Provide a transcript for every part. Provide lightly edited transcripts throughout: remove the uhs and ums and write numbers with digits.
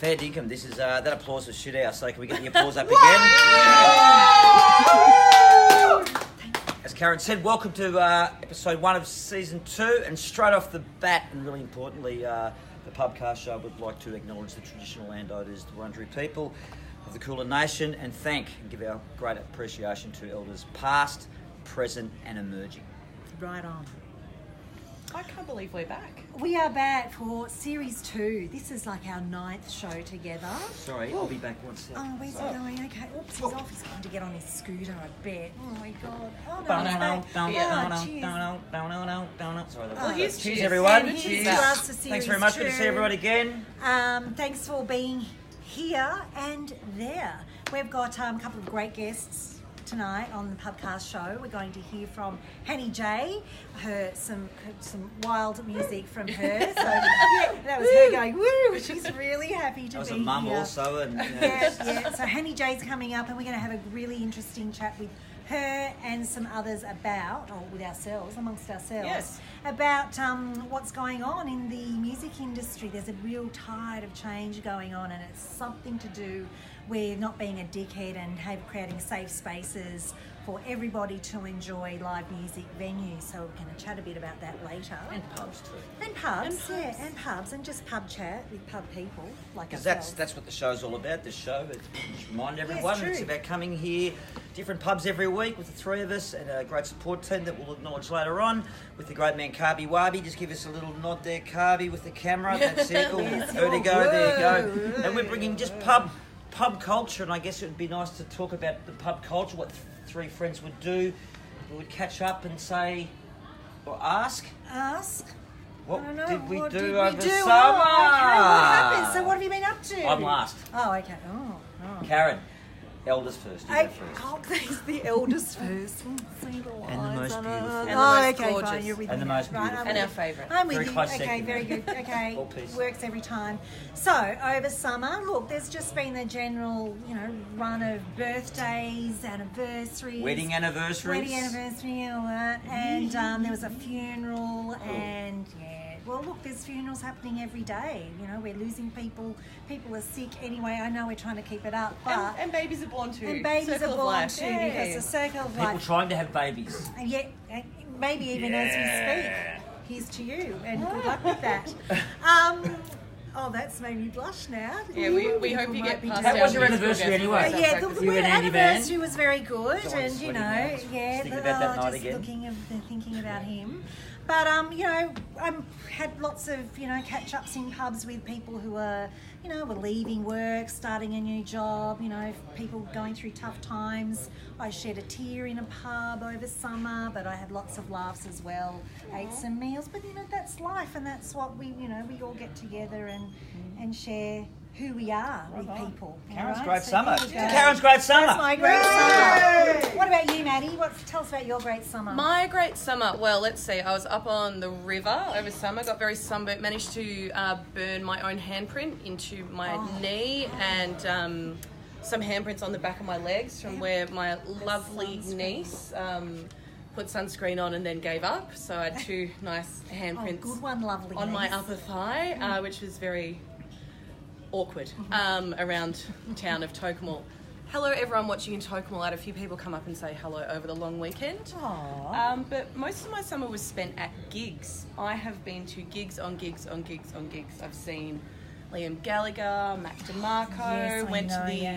Fair dinkum. This is that applause was shit out. So can we get the applause up again? As Karen said, welcome to episode 1 of season 2, and straight off the bat, and really importantly, the Pubcast Show would like to acknowledge the traditional landowners, the Wurundjeri people of the Kulin Nation, and thank and give our great appreciation to elders past, present, and emerging. Right on. I can't believe we're back. We are back for series 2. This is like our 9th show together. Sorry, I'll be back one second. Oh, where's he going? Okay. Oops, he's off. He's going to get on his scooter, I bet. Oh my God. Oh, no. Sorry, Well, here's cheers, everyone. And Cheers. here's to us for series Thanks very much. 2. Good to see everybody again. Thanks for being here and there. We've got a couple of great guests tonight on the Pubcast Show. We're going to hear from Hanny J, some wild music from her. So yeah, that was her going woo. She's really happy to be here. I was a mum also, and yeah. So Hanny J's coming up, and we're going to have a really interesting chat with her and some others amongst ourselves, about what's going on in the music industry. There's a real tide of change going on, and it's something to do with not being a dickhead and creating safe spaces for everybody to enjoy live music venues. So we're going to chat a bit about that later. And pubs too. And pubs, and pubs, and just pub chat with pub people like Because ourselves. that's what the show's all about. This show, it's just remind everyone, true. it's about coming here, different pubs every week with the three of us, and a great support team that we'll acknowledge later on with the great man Carby Warby. Just give us a little nod there, Carby, with the camera. That's it. Vertigo, there you go. And we're bringing just pub culture, and I guess it would be nice to talk about the pub culture, what three friends would do. We would catch up and say, or ask. What did we do over summer? Okay, what happened? So what have you been up to? I'm last. Oh, okay. Oh. Karen, elders first. You go first. Oh, please, the elders first. And the most beautiful. Okay, gorgeous. Fine, you're with And me. the most Right, beautiful. And our favourite. I'm with Very you. close Okay, second. very good. Okay, All piece. works every time. So, over summer, look, there's just been the general, run of birthdays, anniversaries. Wedding anniversaries. And all that. And there was a funeral, and well, look, there's funerals happening every day. We're losing people. People are sick. Anyway, I know we're trying to keep it up, but... And babies are born too. And babies Circle are of born life. too, because the circle of People life... trying to have babies. Yeah, maybe even as we speak. Here's to you, and good luck with that. That's made me blush now. Yeah, we hope you get past How our was your musical anniversary guest anyway? voice. Yeah, You the and Andy Van? anniversary was very good, Someone's and sweating now. Thinking about that night just again. thinking about him. But I had lots of catch ups in pubs with people who were were leaving work, starting a new job. People going through tough times. I shed a tear in a pub over summer, but I had lots of laughs as well. Ate some meals, but that's life, and that's what we we all get together and share who we are with people. Karen's all great So summer. here we go. Karen's great summer. That's my great summer. What about you, Maddie? Tell us about your great summer. My great summer. Well, let's see. I was up on the river over summer. Got very sunburnt. Managed to burn my own handprint into my knee, and some handprints on the back of my legs from where my lovely niece put sunscreen on and then gave up. So I had 2 nice handprints good one, lovely on my niece. upper thigh, which was very awkward around town of Tokemall. Hello everyone watching in Tokemall. I had a few people come up and say hello over the long weekend. But most of my summer was spent at gigs. I have been to gigs on gigs on gigs on gigs. I've seen Liam Gallagher, Mac DeMarco, went to the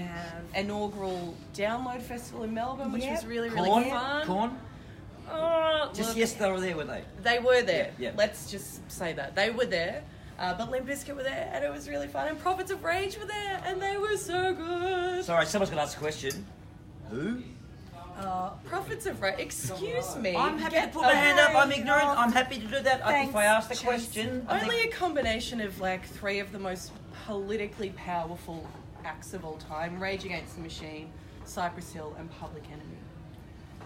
inaugural Download Festival in Melbourne, which was really, really fun. Corn? Just yesterday they were there, weren't they? They were there. Yeah. Let's just say that. They were there. But Limp Bizkit were there, and it was really fun. And Prophets of Rage were there, and they were so good. Sorry, someone's going to ask a question. Who? Prophets of Rage. Excuse me. I'm happy to put my hand up. I'm ignorant. I'm happy to do that. Thanks, If I ask the question... Only a combination of 3 of the most politically powerful acts of all time: Rage Against the Machine, Cypress Hill, and Public Enemy.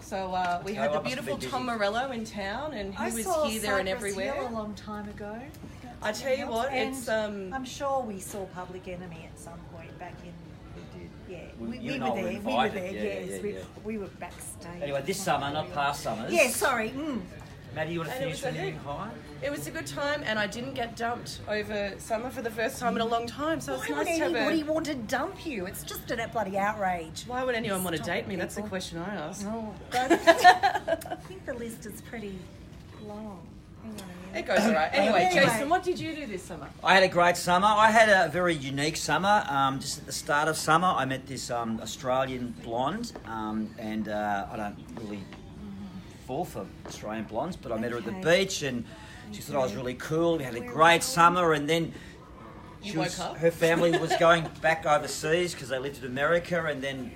So we had the beautiful Tom Morello in town, and he was here, there, and everywhere. I saw Cypress Hill a long time ago. I tell you what, and it's I'm sure we saw Public Enemy at some point back in. We You and were I were there. We were invited. there. Yeah, yes, yeah. we were backstage. Anyway, this summer, not past summers. Yeah, sorry. Maddie, you want to finish anything high? It was a good time, and I didn't get dumped over summer for the first time in a long time. So it's nice to have anybody want to dump you? It's just a bloody outrage. Why would anyone want to date me? That's the question I ask. Oh, I think the list is pretty long. Hang on a minute. It goes all right. Anyway, Jason, what did you do this summer? I had a great summer. I had a very unique summer. Just at the start of summer, I met this Australian blonde, and I don't really fall for Australian blondes, but I met her at the beach, and she thought I was really cool. We had a great summer, and then her family was going back overseas because they lived in America, and then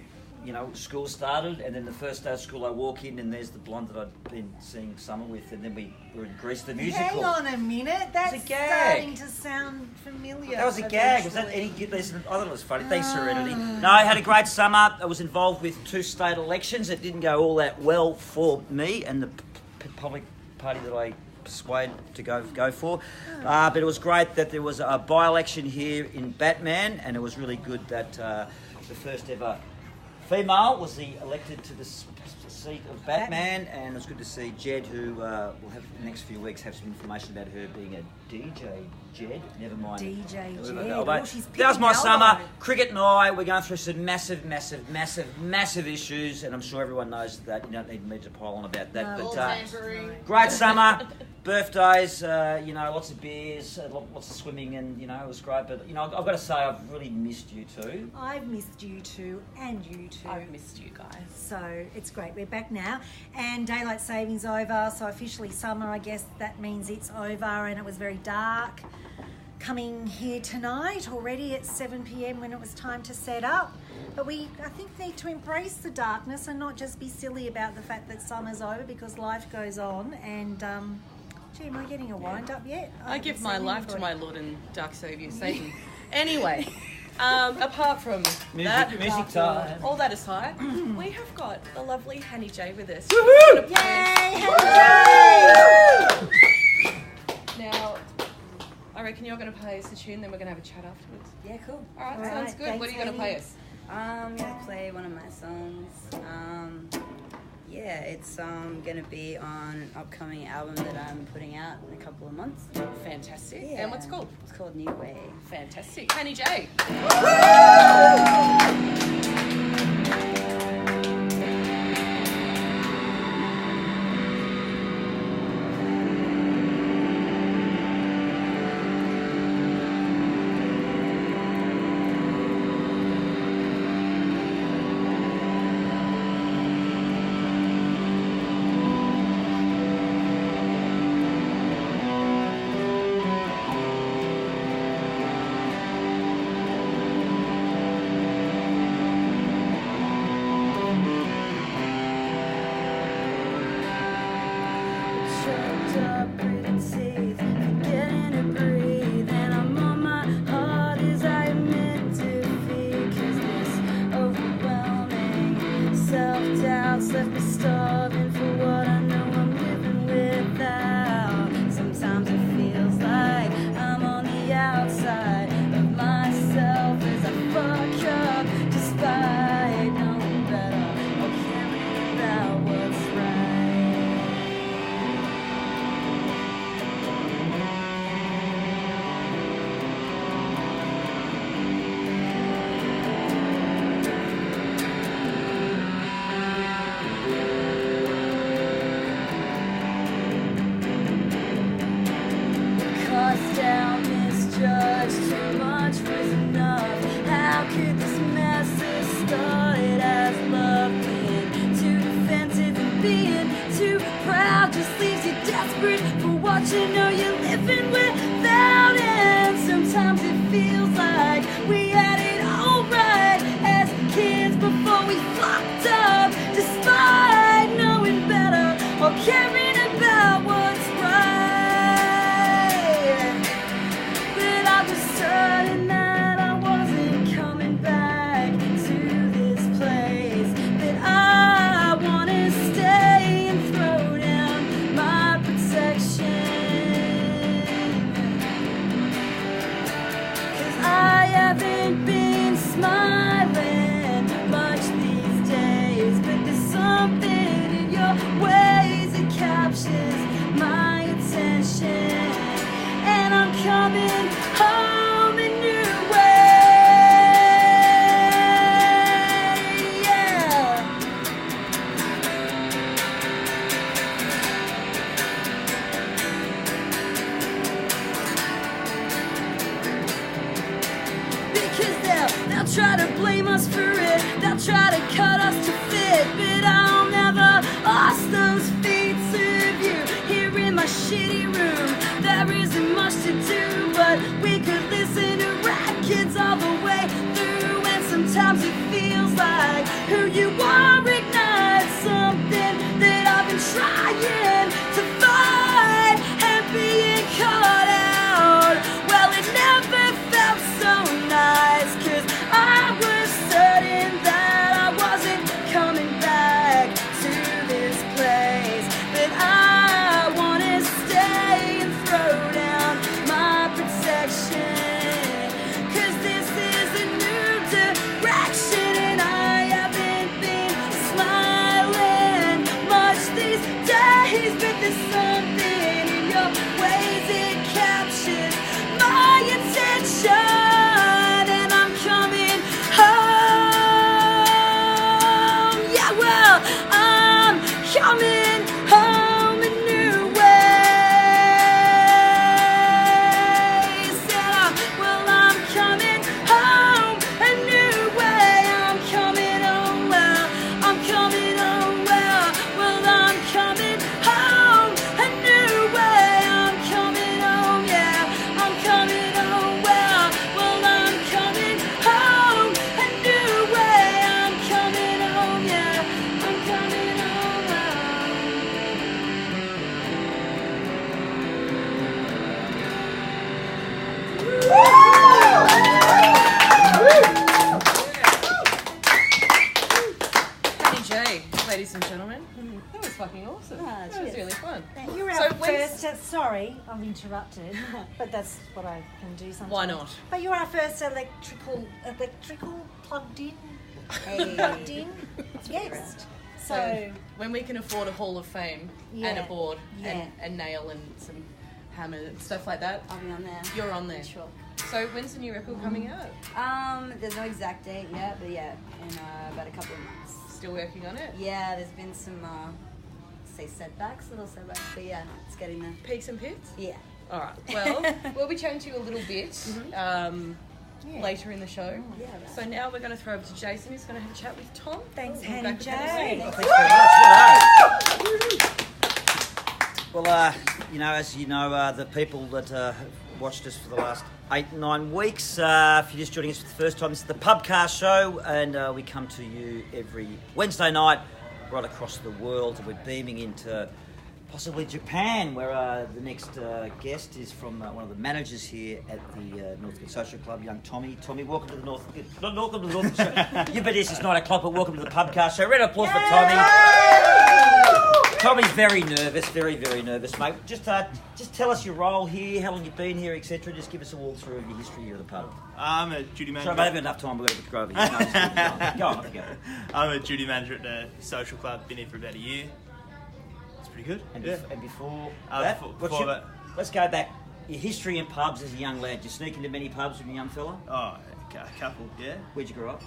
school started, and then the first day of school I walk in and there's the blonde that I'd been seeing summer with, and then we were in Greece the musical. Hang on a minute, that's starting to sound familiar. That was a gag. Was that any good? I thought it was funny. Thanks, Serenity. No, I had a great summer. I was involved with 2 state elections. It didn't go all that well for me and the public party that I persuaded to go for. But it was great that there was a by-election here in Batman, and it was really good that the first ever female was elected to the seat of Batman, and it was good to see Jed, who will have the next few weeks have some information about her being a DJ. Jed, never mind. DJ Jed. That was my summer. Cricket and I, we're going through some massive issues, and I'm sure everyone knows that. You don't need me to pile on about that. No, but great summer. Birthdays, lots of beers, lots of swimming, and it was great. But I've got to say, I've really missed you too. I've missed you too, and you too. I've missed you guys. So it's great. We're back now, and daylight saving's over. So officially summer. I guess that means it's over, and it was very dark coming here tonight already at 7 p.m. when it was time to set up. But I think, need to embrace the darkness and not just be silly about the fact that summer's over, because life goes on. And gee, am I getting a wind up yet? I give my life to my Lord and Dark Saviour, Satan. Anyway, apart from music time. All that aside, we have got the lovely Hanny J with us. Woohoo! Yay, Hanny J! Now, I reckon you're going to play us a tune, then we're going to have a chat afterwards. Yeah, cool. All right, sounds good. Thanks, what are you going to play us? I'm going to play one of my songs. It's going to be on an upcoming album that I'm putting out in a couple of months. Fantastic. Yeah. And what's it called? It's called New Way. Fantastic. Hanny J. Ways it can you are ignite something that I've been trying to find, and being caught out, well, it never felt so nice, 'cause I was certain that I wasn't coming back to this place, but I wanna stay and throw down my protection, 'cause this is a new direction, and I haven't been smiling much these days, but there's something in your ways, it captures my attention, and I'm coming home. Yeah, well, I'm coming home in new ways. Yeah, well, I'm coming home a new way. I'm coming home, well, I'm coming home, well, I'm coming home a new way. I'm coming home, yeah, I'm coming home, well, I'm coming home a new way. I'm coming home, yeah, I'm coming home, Hanny J, ladies and gentlemen. That was fucking awesome. That was really fun. You're So our when's- first. Sorry, I've interrupted, but that's what I can do sometimes. Why not? But you're our first electrical plugged in guest. So when we can afford a Hall of Fame and a Yeah. board Yeah. and a nail and some hammer and stuff like that, I'll be on there. you're on there. Sure. So when's the new record coming out? There's no exact date yet, but yeah, in about a couple of months. Still working on it? Yeah, there's been some, little setbacks, but yeah, it's getting there. Peaks and pits? Yeah. All right. Well, we'll be chatting to you a little bit later in the show. Yeah, right. So now we're going to throw over to Jason, who's going to have a chat with Tom. thanks, We'll Hanny back with J. Hanny. Thanks very much. Well, as you know, the people that have watched us for the last 8-9 weeks, if you're just joining us for the first time, this is the Pubcast Show, and we come to you every Wednesday night right across the world. We're beaming into possibly Japan, where the next guest is from one of the managers here at the Northcote Social Club, young Tommy. Tommy, welcome to the welcome to the Northcote Show. You bet it's 9 o'clock, but welcome to the Pubcast Show. Round of applause for Tommy. Tommy's very nervous, very, very nervous, mate. Just tell us your role here, how long you've been here, etc. Just give us a walkthrough of your history of the pub. I'm a duty manager. Sorry, mate, I've got enough time. We're going to go over here. No, go on, go. I'm a duty manager at the social club. Been here for about a year. It's pretty good. And, yeah. and before that, before that, let's go back. Your history in pubs as a young lad. You sneak into many pubs when you're a young fella? a couple, yeah. Where'd you grow up?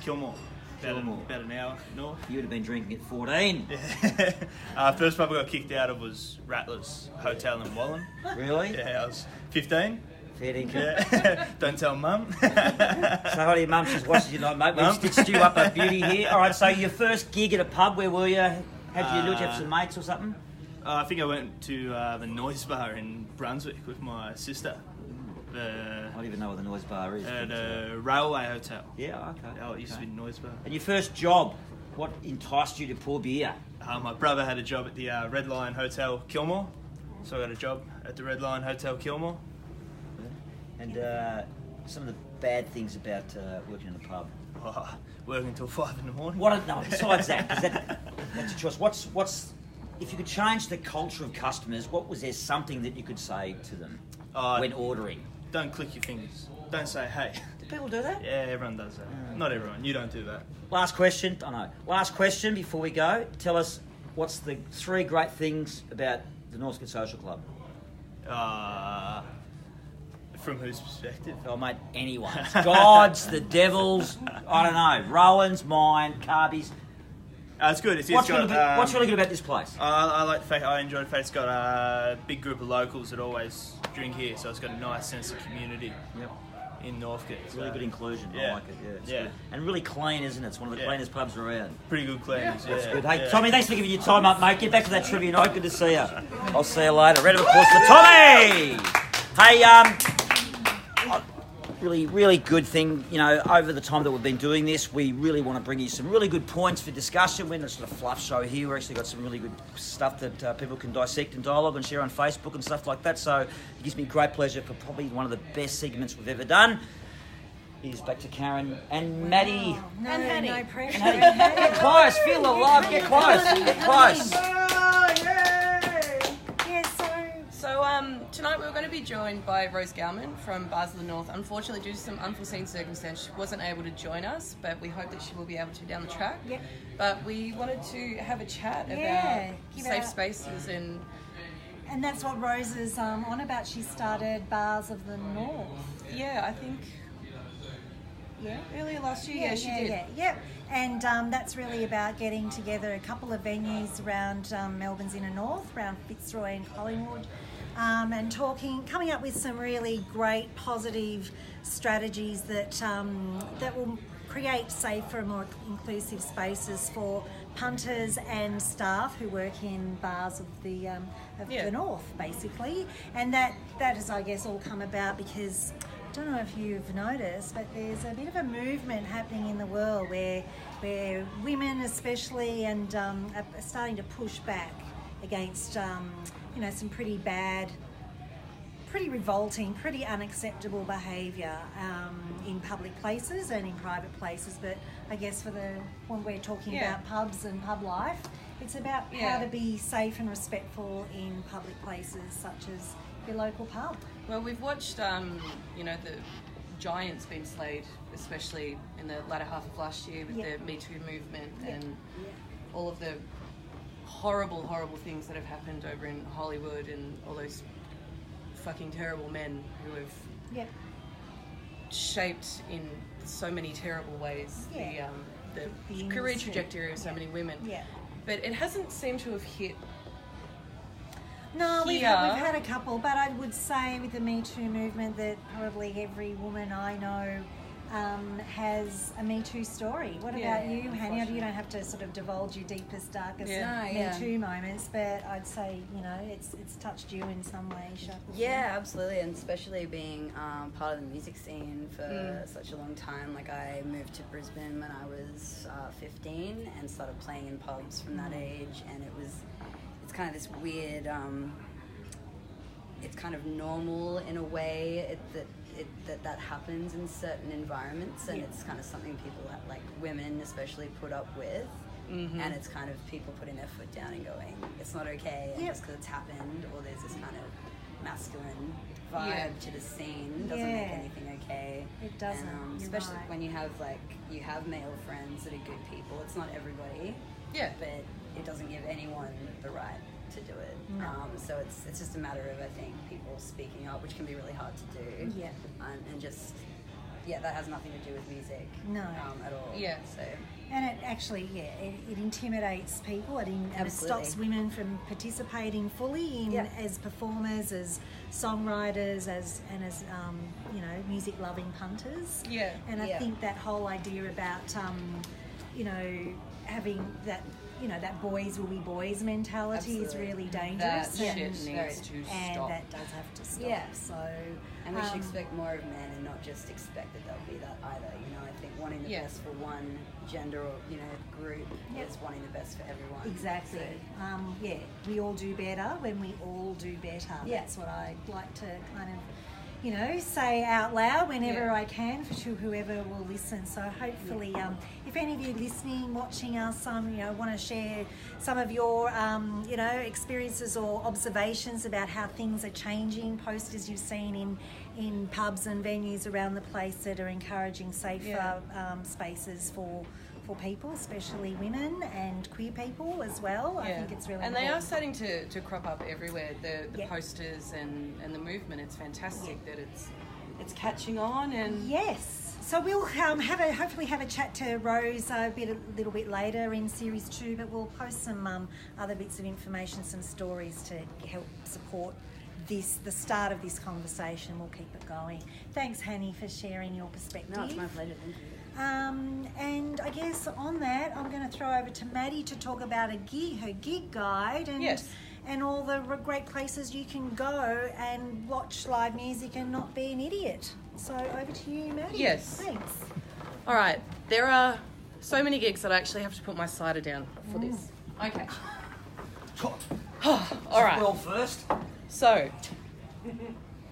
Kilmore. Kilmore. About an hour north. You would have been drinking at 14. Yeah. First pub I got kicked out of was Rattler's Hotel in Wallen. Really? Yeah, I was 15. Fair dinkum. Yeah. Don't tell mum. So hi to your mum, she's watching you tonight, mate. We've stitched you up a beauty here. All right, so your first gig at a pub, where were you? How'd you do? Did you have some mates or something? I think I went to the Noise Bar in Brunswick with my sister. I don't even know what the Noise Bar is. At a railway hotel. Yeah, okay. Oh, it used to be Noise Bar. And your first job, what enticed you to pour beer? My brother had a job at the Red Lion Hotel Kilmore, so I got a job at the Red Lion Hotel Kilmore. And some of the bad things about working in a pub. Oh, working until 5 in the morning. No, besides that, because that's a choice. What's if you could change the culture of customers? What was there something that you could say to them when ordering? Don't click your fingers. Don't say hey. Do people do that? Yeah, everyone does that. Not everyone. You don't do that. Last question. I know. Last question before we go. Tell us what's the 3 great things about the Northcote Social Club. From whose perspective? Oh, mate, anyone's. God's, the devil's, I don't know, Rowan's, mine, Carby's. It's good. What's really good about this place? I like the fact. I enjoy the fact it's got a big group of locals that always drink here, so it's got a nice sense of community. Yep. In Northcote. It's really good inclusion. Yeah. I like it. Yeah. It's Yeah. good. And really clean, isn't it? It's one of the cleanest pubs around. Pretty good cleaners. Yeah. That's good. Hey, Tommy, thanks for giving your time up, mate. Get back to that trivia night. Good to see you. I'll see you later. Round of applause for Tommy. Hey, really, really good thing. You know, over the time that we've been doing this, we really want to bring you some really good points for discussion. We're not just a fluff show here. We've actually got some really good stuff that people can dissect and dialogue and share on Facebook and stuff like that. So it gives me great pleasure for probably one of the best segments we've ever done. Is back to Karen and Maddy. No, And Hanny. no pressure. Get close, feel the love, get close, get close. So tonight we were going to be joined by Rose Gowman from Bars of the North. Unfortunately, due to some unforeseen circumstance, she wasn't able to join us, but we hope that she will be able to down the track. Yep. But we wanted to have a chat Yeah, about give safe out- spaces and And that's what Rose is on about. She started Bars of the North. I think earlier last year. She did. Yep. And that's really about getting together a couple of venues around Melbourne's inner north, around Fitzroy and Collingwood, and coming up with some really great positive strategies that will create safer and more inclusive spaces for punters and staff who work in bars of the north, basically. And that has, I guess, all come about because, I don't know if you've noticed, but there's a bit of a movement happening in the world where women especially and are starting to push back against some pretty bad, pretty revolting, pretty unacceptable behaviour in public places and in private places. But I guess when we're talking about pubs and pub life, it's about how to be safe and respectful in public places such as your local pub. Well, we've watched, the giants being slayed, especially in the latter half of last year with the Me Too movement and all of the horrible, horrible things that have happened over in Hollywood and all those fucking terrible men who have shaped in so many terrible ways the career trajectory of so many women. Yeah. But it hasn't seemed to have hit. No, we've had a couple, but I would say with the Me Too movement that probably every woman I know has a Me Too story. What about you, Hanny? You don't have to sort of divulge your deepest, darkest Me Too moments, but I'd say, it's touched you in some way, shape or form. Yeah, absolutely, and especially being part of the music scene for such a long time. Like, I moved to Brisbane when I was 15 and started playing in pubs from that age, and it's kind of this weird, it's kind of normal in a way that happens in certain environments, and it's kind of something people like women especially put up with, and it's kind of people putting their foot down and going, it's not okay, and just because it's happened, or there's this kind of masculine vibe to the scene doesn't make anything okay. It doesn't. And, especially when you have male friends that are good people. It's not everybody. Yeah. But it doesn't give anyone the right to do it. No. So it's just a matter of, I think, people speaking up, which can be really hard to do. Yeah. And just, that has nothing to do with music. No. At all. Yeah. So. And it actually, it intimidates people. And it stops women from participating fully as performers, as songwriters, as music-loving punters. Yeah. And I think that whole idea about, having that, that boys will be boys mentality is really dangerous. That shit needs to stop. And that does have to stop. Yeah. So, and we should expect more of men and not just expect that they'll be that either. I think wanting the best for one gender or, group is wanting the best for everyone. Exactly. So. We all do better when we all do better. Yeah. That's what I like to kind of, say out loud whenever I can to whoever will listen. So hopefully, if any of you listening, watching us, want to share some of your, experiences or observations about how things are changing, posters you've seen in pubs and venues around the place that are encouraging safer spaces for people, especially women and queer people as well. I think it's really important. They are starting to crop up everywhere, the posters and the movement. It's fantastic that it's catching on. And yes. So we'll hopefully have a chat to Rose a little bit later in Series 2, but we'll post some other bits of information, some stories to help support the start of this conversation. We'll keep it going. Thanks, Hanny, for sharing your perspective. No, it's my pleasure. Thank you. And I guess on that, I'm going to throw over to Maddy to talk about her gig guide. And and all the great places you can go and watch live music and not be an idiot. So over to you, Maddy. Yes. Thanks. All right. There are so many gigs that I actually have to put my cider down for this. Okay. All right. Well, first. So,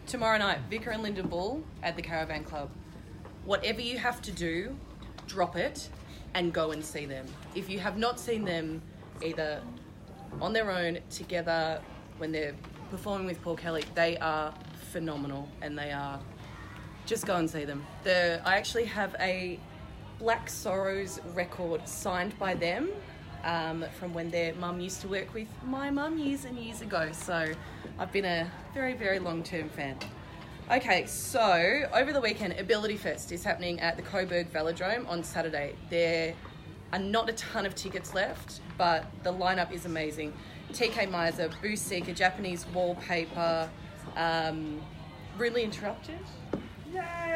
tomorrow night, Vicar and Linda Bull at the Caravan Club. Whatever you have to do, drop it and go and see them. If you have not seen them either on their own, together, when they're performing with Paul Kelly, they are phenomenal, and they are... Just go and see them. I actually have a Black Sorrows record signed by them from when their mum used to work with my mum years and years ago. So I've been a very, very long-term fan. Okay, so over the weekend, Ability Fest is happening at the Coburg Velodrome on Saturday. There are not a ton of tickets left, but the lineup is amazing. TK Miser, Boo Seeker, Japanese Wallpaper, Rudely Interrupted.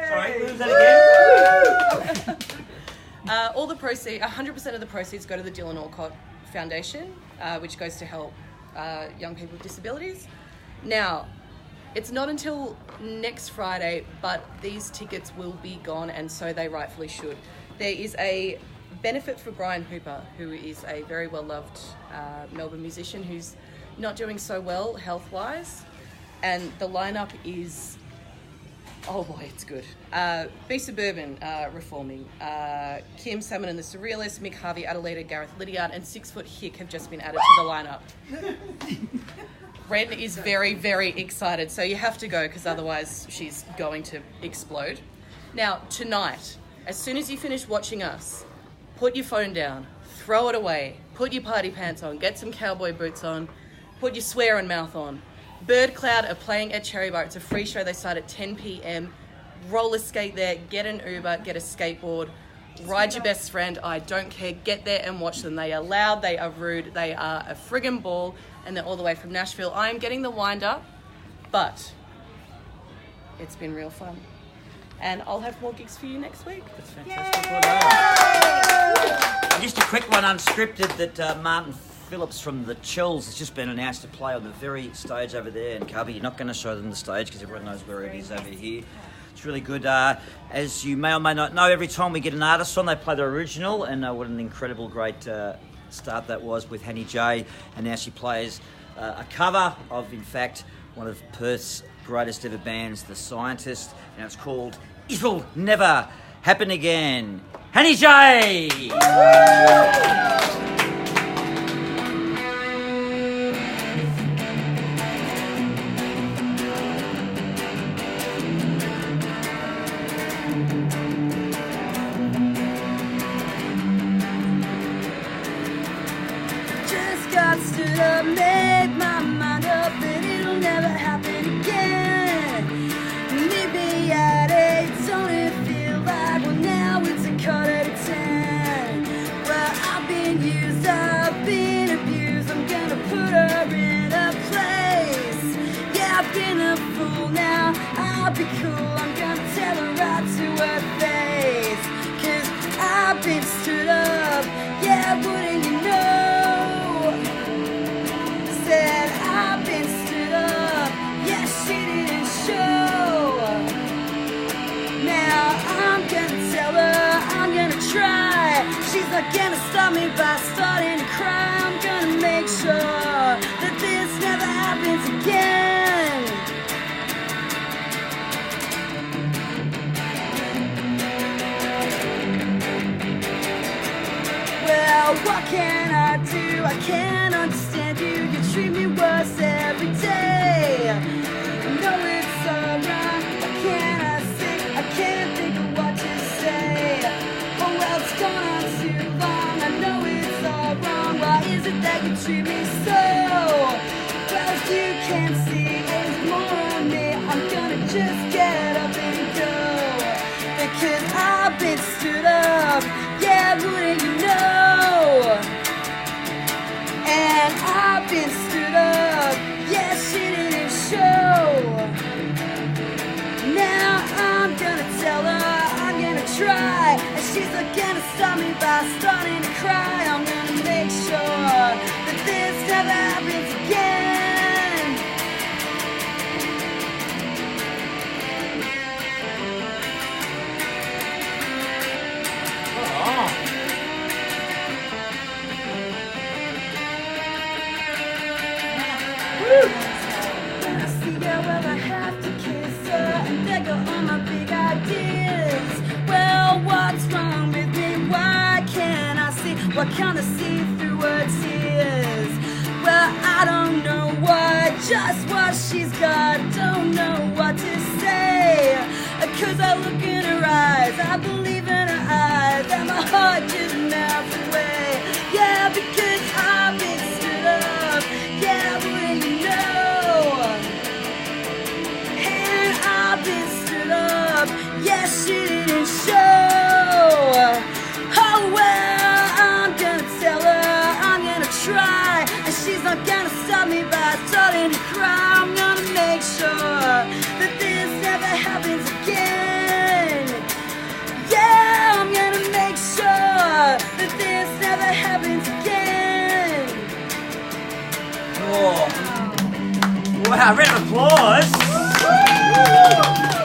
Sorry, lose that again. All the proceeds, 100% of the proceeds go to the Dylan Alcott Foundation, which goes to help young people with disabilities. Now, it's not until next Friday, but these tickets will be gone, and so they rightfully should. There is a benefit for Brian Hooper, who is a very well-loved Melbourne musician who's not doing so well health-wise, and the lineup is... Oh boy, it's good. Be Suburban, Reforming. Kim Salmon and the Surrealists, Mick Harvey, Adelaide, Gareth Lydiard, and 6 Foot Hick have just been added to the lineup. Ren is very, very excited, so you have to go because otherwise she's going to explode. Now, tonight, as soon as you finish watching us, put your phone down, throw it away, put your party pants on, get some cowboy boots on, put your swearing mouth on. Bird Cloud are playing at Cherry Bar. It's a free show. They start at 10 p.m. Roller skate there, get an Uber, get a skateboard, ride your best friend. I don't care. Get there and watch them. They are loud, they are rude, they are a friggin' ball, and they're all the way from Nashville. I am getting the wind up, but it's been real fun. And I'll have more gigs for you next week. That's fantastic. Well, just a quick one, unscripted, that Martin Phillips from the Chills has just been announced to play on the very stage over there in Cubby. You're not going to show them the stage because everyone knows where it is over here. It's really good. As you may or may not know, every time we get an artist on, they play the original, and what an incredible, great start that was with Hanny J. And now she plays a cover of, in fact, one of Perth's greatest ever bands, The Scientist, and it's called It'll Never Happen Again. Hanny J! Stood up, made my mind up that it'll never happen again. Maybe at 8, don't it feel like, well now it's a 10. Well, I've been used, I've been abused, I'm gonna put her in a place. Yeah, I've been a fool, now I'll be cool, I'm gonna tell her right to her face. 'Cause I've been stood up, yeah, wouldn't you know? Said I've been stood up, yeah, she didn't show. Now I'm gonna tell her, I'm gonna try. She's not gonna stop me by starting to cry. I'm gonna make sure that this never happens again. Well, what can I do? I can't understand you. You treat me worse every day. I know it's all wrong. What can I say? I can't think of what to say. Oh well, it's gone on too long. I know it's all wrong. Why is it that you treat me so? Well, if you can't see, there's more on me. I'm gonna just get up and go. Because I've been stood up. Yeah, wouldn't you know? And I've been stood up, yeah, she didn't show. Now I'm gonna tell her, I'm gonna try. And she's not gonna stop me by starting to cry. I'm gonna make sure that this never happens again. When I see her, well, I have to kiss her and beg her all my big ideas. Well, what's wrong with me? Why can't I see? What can I see through her tears? Well, I don't know what, just what she's got. Don't know what to say. 'Cause I look in her eyes, I believe in her eyes, and my heart just melts away. Yeah, because I've been stood up. Yeah, wouldn't you know? And I've been stood up. Yeah, she didn't show. Oh well, I'm gonna tell her, I'm gonna try, and she's not gonna stop me by starting to cry. I'm gonna make sure that this never happens again. Yeah, I'm gonna make sure that this never happens again. Oh. Wow, round of applause.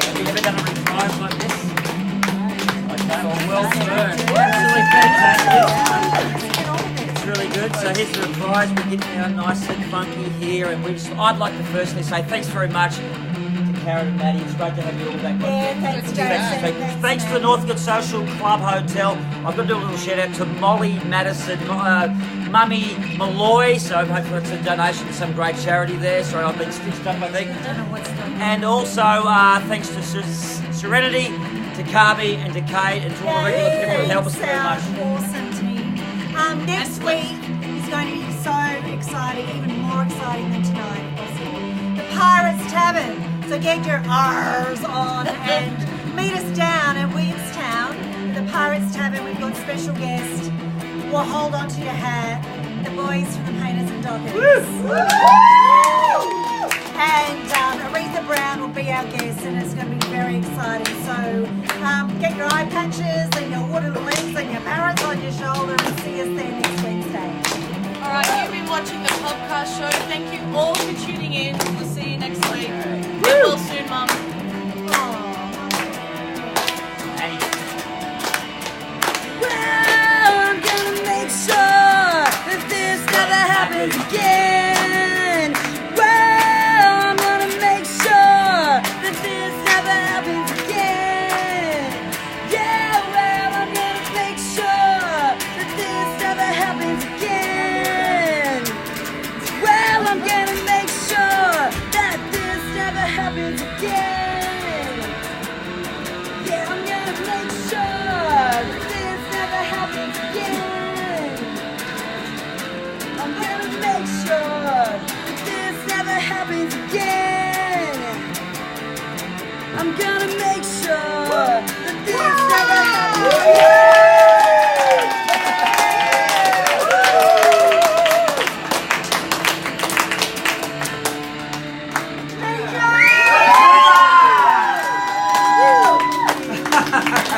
Have you ever done a reprise like this? Okay, well done. Absolutely fantastic. It's really good. So here's the reprise. We're getting out nice and funky here, and I'd like to firstly say thanks very much to Karen and Maddy. It's great to have you all back. Yeah, thanks, Jason. Thanks to the Northcote Social Club Hotel. I've got to do a little shout out to Molly Madison, Mummy Malloy. So hopefully it's a donation to some great charity there. Sorry, I've been stitched up, I think. I don't know what's going on. And also thanks to Serenity, to Carby and to Kate, and to all the regular people who help us very much. Awesome team. Next week is going to be so exciting, even more exciting than tonight, if possible. The Pirates Tavern. So get your R's on and meet us down at Williamstown at the Pirates Tavern. We've got special guest. Well, hold on to your hat. The boys from the Painters and Dockers. And Aretha Brown will be our guest, and it's going to be very exciting. So get your eye patches and your wooden legs and your parrots on your shoulder, and see us there next Wednesday. Alright, you've been watching the Pubcast Show. Thank you all for tuning in. We'll see you next week. Get well soon, Mum. Well, I'm gonna make sure that this never happens again. Well, I'm gonna make sure that this never happens again. Yeah, well, I'm gonna make sure that this never happens again. Well, I'm gonna make sure that this never happens again. Yeah, I'm gonna make sure that this never happens again. I'm gonna make sure that this never happens again. I'm gonna make sure that this never happens again. Ha ha ha!